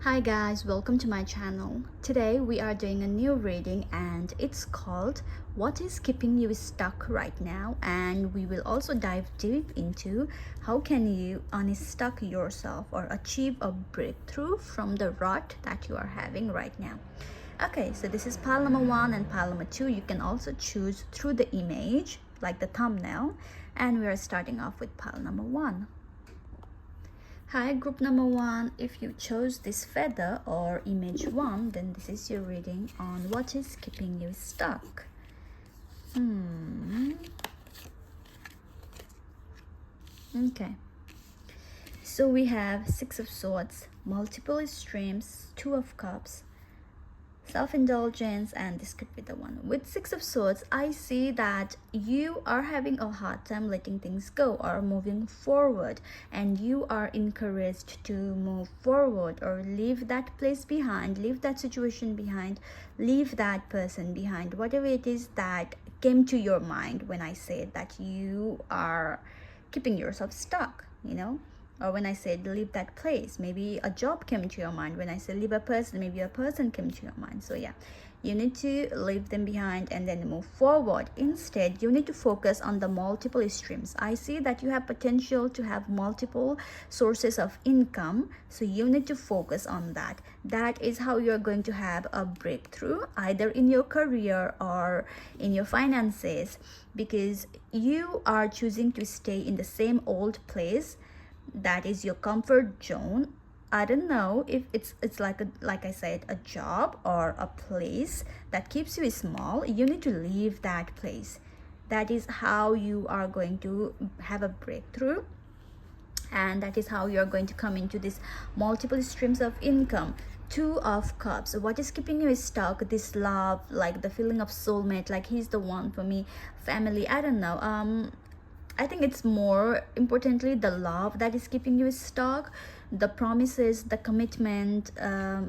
Hi guys, welcome to my channel. Today we are doing a new reading and it's called What is Keeping You Stuck Right Now, and we will also dive deep into how can you unstuck yourself or achieve a breakthrough from the rut that you are having right now. Okay, so this is pile number 1 and pile number 2. You can also choose through the image like the thumbnail, and we are starting off with pile number 1. Hi group number 1, if you chose this feather or image 1, then this is your reading on what is keeping you stuck. Okay, so we have 6 of Swords, multiple streams, 2 of Cups, self-indulgence, and this could be the one. With 6 of Swords, I see that you are having a hard time letting things go or moving forward, and you are encouraged to move forward or leave that place behind, leave that situation behind, leave that person behind, whatever it is that came to your mind when I said that you are keeping yourself stuck, or when I said leave that place. Maybe a job came to your mind. When I said leave a person, maybe a person came to your mind. So yeah, you need to leave them behind and then move forward. Instead, you need to focus on the multiple streams. I see that you have potential to have multiple sources of income, so you need to focus on that. That is how you're going to have a breakthrough, either in your career or in your finances, because you are choosing to stay in the same old place that is your comfort zone. I don't know if it's like I said, a job or a place that keeps you small. You need to leave that place. That is how you are going to have a breakthrough, and that is how you're going to come into this multiple streams of income. 2 of Cups, what is keeping you stuck? This love, like the feeling of soulmate, like he's the one for me. Family, I don't know, I think it's more importantly the love that is keeping you stuck. The promises, the commitment, the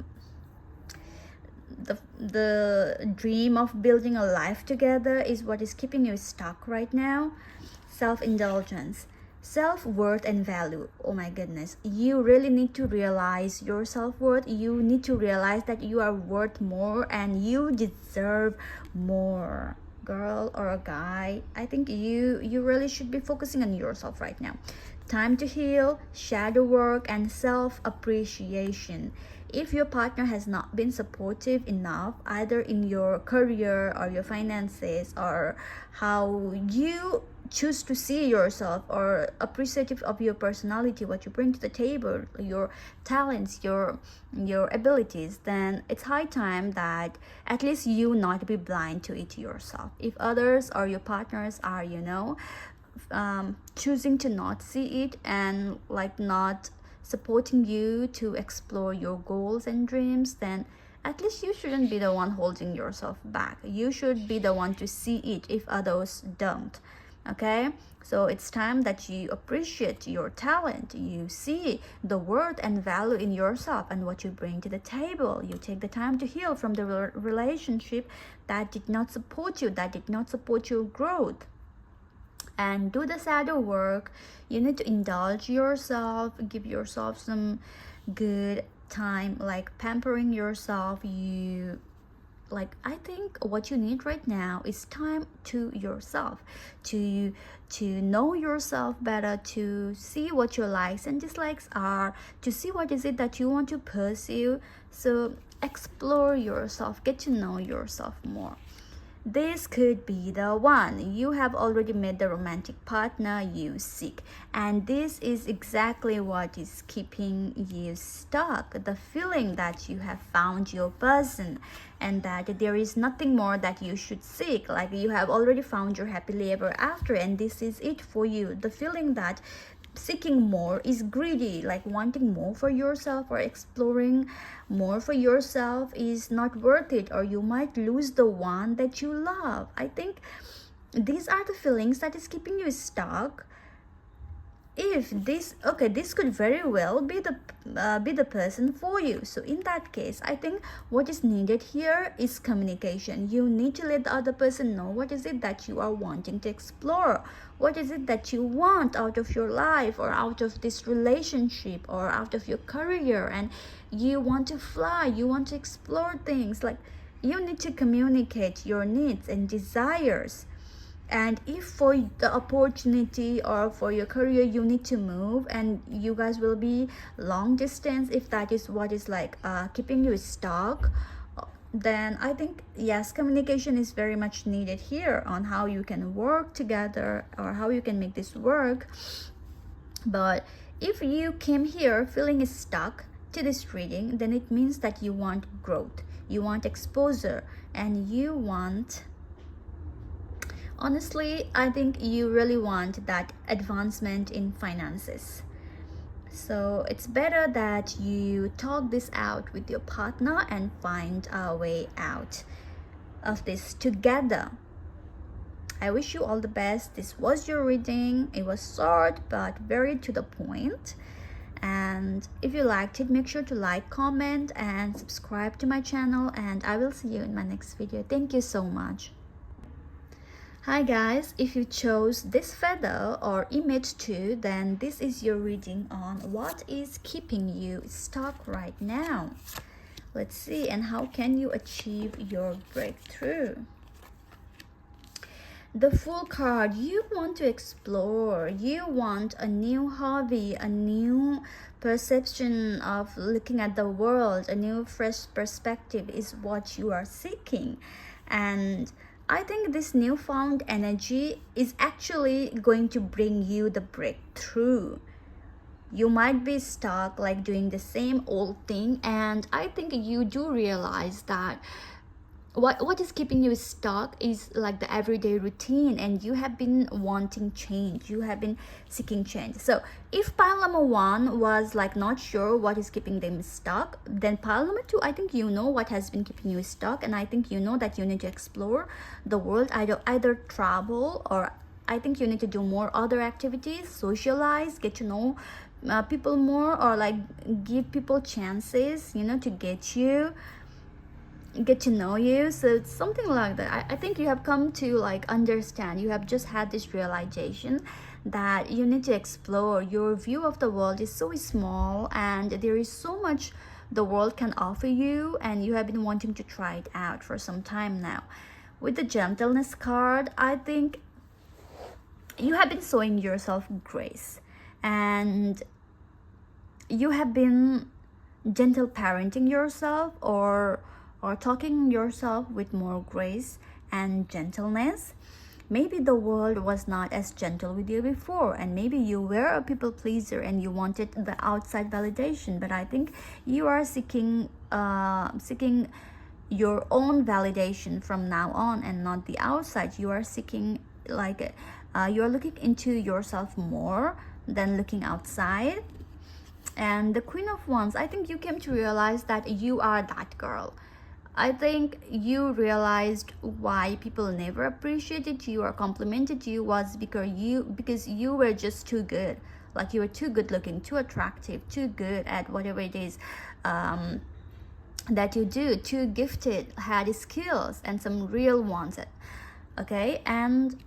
dream of building a life together is what is keeping you stuck right now. Self-indulgence, self-worth and value. Oh my goodness, you really need to realize your self-worth. You need to realize that you are worth more and you deserve more. Girl or a guy, I think you really should be focusing on yourself right now. Time to heal, shadow work, and self-appreciation. If your partner has not been supportive enough, either in your career or your finances or how you choose to see yourself, or appreciative of your personality, what you bring to the table, your talents, your abilities, then it's high time that at least you not be blind to it yourself. If others or your partners are choosing to not see it and like not supporting you to explore your goals and dreams, then at least you shouldn't be the one holding yourself back. You should be the one to see it if others don't. Okay, so it's time that you appreciate your talent. You see the worth and value in yourself and what you bring to the table. You take the time to heal from the relationship that did not support you, that did not support your growth, and do the shadow work. You need to indulge yourself, give yourself some good time, like pampering yourself. I think what you need right now is time to yourself, to know yourself better, to see what your likes and dislikes are, to see what is it that you want to pursue. So explore yourself, get to know yourself more. This could be the one. You have already met the romantic partner you seek, and this is exactly what is keeping you stuck. The feeling that you have found your person and that there is nothing more that you should seek. Like you have already found your happily ever after, and this is it for you. The feeling that seeking more is greedy, like wanting more for yourself or exploring more for yourself is not worth it, or you might lose the one that you love. I think these are the feelings that is keeping you stuck. if this, okay, this could very well be the person for you. So in that case, I think what is needed here is communication. You need to let the other person know what is it that you are wanting to explore, what is it that you want out of your life or out of this relationship or out of your career. And you want to fly, you want to explore things. Like, you need to communicate your needs and desires. And if for the opportunity or for your career you need to move and you guys will be long distance, if that is what is like keeping you stuck, then I think yes, communication is very much needed here on how you can work together or how you can make this work. But if you came here feeling stuck to this reading, then it means that you want growth, you want exposure, and you want, honestly, I think you really want that advancement in finances. So it's better that you talk this out with your partner and find a way out of this together. I wish you all the best. This was your reading. It was short but very to the point. And if you liked it, make sure to like, comment, and subscribe to my channel. And I will see you in my next video. Thank you so much. Hi guys, if you chose this feather or image too, then this is your reading on what is keeping you stuck right now. Let's see, and how can you achieve your breakthrough? The Fool card, you want to explore, you want a new hobby, a new perception of looking at the world, a new fresh perspective is what you are seeking. And I think this newfound energy is actually going to bring you the breakthrough. You might be stuck like doing the same old thing, and I think you do realize that what is keeping you stuck is like the everyday routine, and you have been wanting change, you have been seeking change. So if pile number 1 was like not sure what is keeping them stuck, then pile number 2, I think you know what has been keeping you stuck, and I think you know that you need to explore the world, either travel, or I think you need to do more other activities, socialize, get to know people more, or like give people chances, you know, to get to know you. So it's something like that. I think you have come to like understand, you have just had this realization that you need to explore. Your view of the world is so small and there is so much the world can offer you, and you have been wanting to try it out for some time now. With the Gentleness card, I think you have been showing yourself grace, and you have been gentle parenting yourself, or talking yourself with more grace and gentleness. Maybe the world was not as gentle with you before, and maybe you were a people pleaser and you wanted the outside validation. But I think you are seeking your own validation from now on, and not the outside. You are seeking like you are looking into yourself more than looking outside. And the Queen of Wands, I think you came to realize that you are that girl. I think you realized why people never appreciated you or complimented you was because you were just too good. Like, you were too good looking, too attractive, too good at whatever it is that you do, too gifted, had skills and some real ones. Okay, and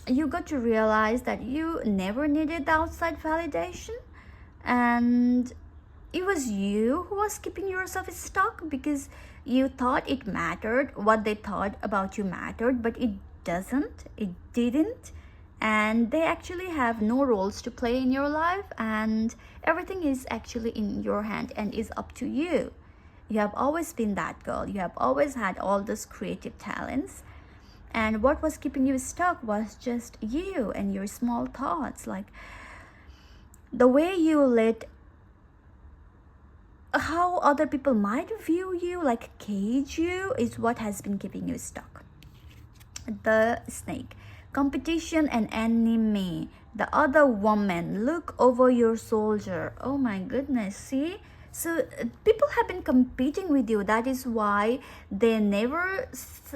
you got to realize that you never needed the outside validation, and it was you who was keeping yourself stuck because you thought it mattered, what they thought about you mattered, but it didn't, and they actually have no roles to play in your life, and everything is actually in your hand and is up to you. You have always been that girl. You have always had all those creative talents, and what was keeping you stuck was just you and your small thoughts. Like, the way you let how other people might view you, like cage you, is what has been keeping you stuck. The Snake, competition and enemy, the other woman, look over your shoulder. Oh my goodness, see, So people have been competing with you. That is why they never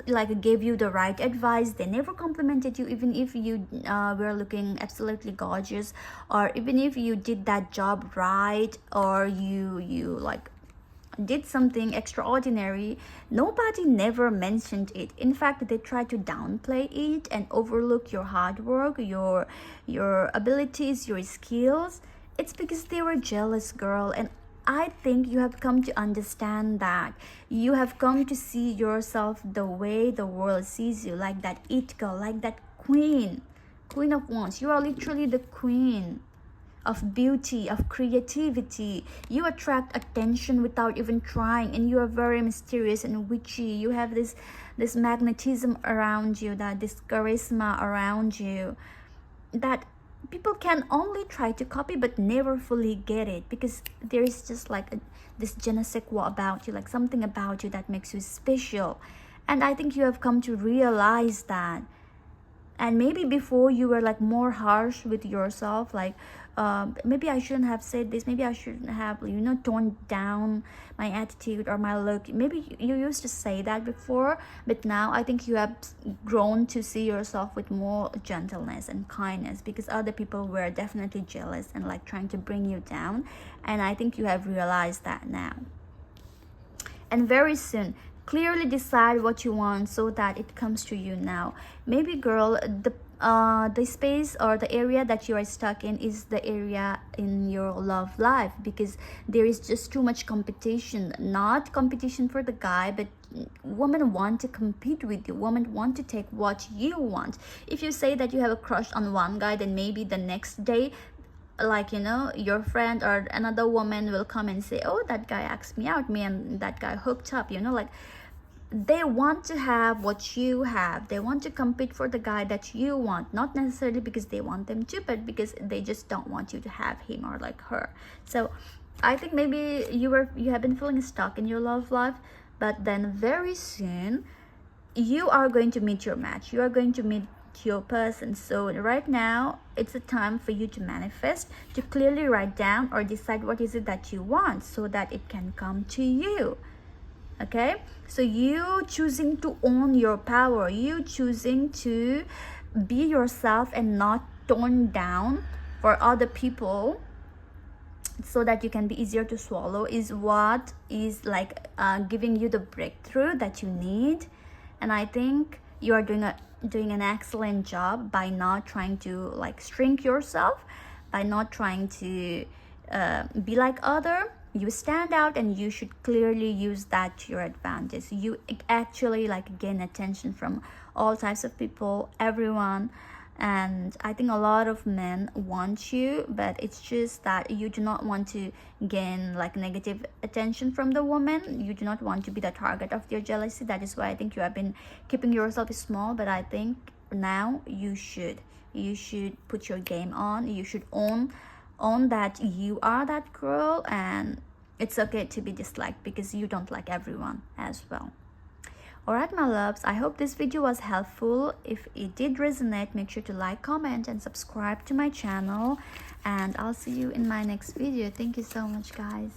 like gave you the right advice. They never complimented you, even if you were looking absolutely gorgeous, or even if you did that job right, or you like did something extraordinary. Nobody never mentioned it. In fact, they try to downplay it and overlook your hard work, your abilities, your skills. It's because they were jealous, girl. And I think you have come to understand that. You have come to see yourself the way the world sees you, like that it girl, like that queen of wands. You are literally the queen of beauty, of creativity. You attract attention without even trying, and you are very mysterious and witchy. You have this magnetism around you, that this charisma around you, that people can only try to copy but never fully get it, because there is just like this je ne sais quoi about you, like something about you that makes you special. And I think you have come to realize that. And maybe before you were like more harsh with yourself, like maybe I shouldn't have said this, maybe I shouldn't have, you know, toned down my attitude or my look. Maybe you used to say that before, but now I think you have grown to see yourself with more gentleness and kindness, because other people were definitely jealous and like trying to bring you down. And I think you have realized that now. And very soon, clearly decide what you want so that it comes to you now. Maybe, girl, the space or the area that you are stuck in is the area in your love life, because there is just too much competition. Not competition for the guy, but women want to compete with you. Women want to take what you want. If you say that you have a crush on one guy, then maybe the next day, like, you know, your friend or another woman will come and say, oh, that guy asked me out, me and that guy hooked up, you know. Like, they want to have what you have. They want to compete for the guy that you want, not necessarily because they want them to, but because they just don't want you to have him or like her. So I think maybe you have been feeling stuck in your love life, but then very soon you are going to meet your match. You are going to meet your person. So right now it's a time for you to manifest, to clearly write down or decide what is it that you want, so that it can come to you. Okay, so you choosing to own your power, you choosing to be yourself and not tone down for other people, so that you can be easier to swallow, is what is like giving you the breakthrough that you need. And I think you are doing an excellent job by not trying to like shrink yourself, by not trying to be like other. You stand out, and you should clearly use that to your advantage. You actually like gain attention from all types of people, everyone. And I think a lot of men want you, but it's just that you do not want to gain like negative attention from the woman. You do not want to be the target of their jealousy. That is why I think you have been keeping yourself small. But I think now you should put your game on. You should own that you are that girl, and it's okay to be disliked, because you don't like everyone as well. Alright, my loves, I hope this video was helpful. If it did resonate, make sure to like, comment, and subscribe to my channel. And I'll see you in my next video. Thank you so much, guys.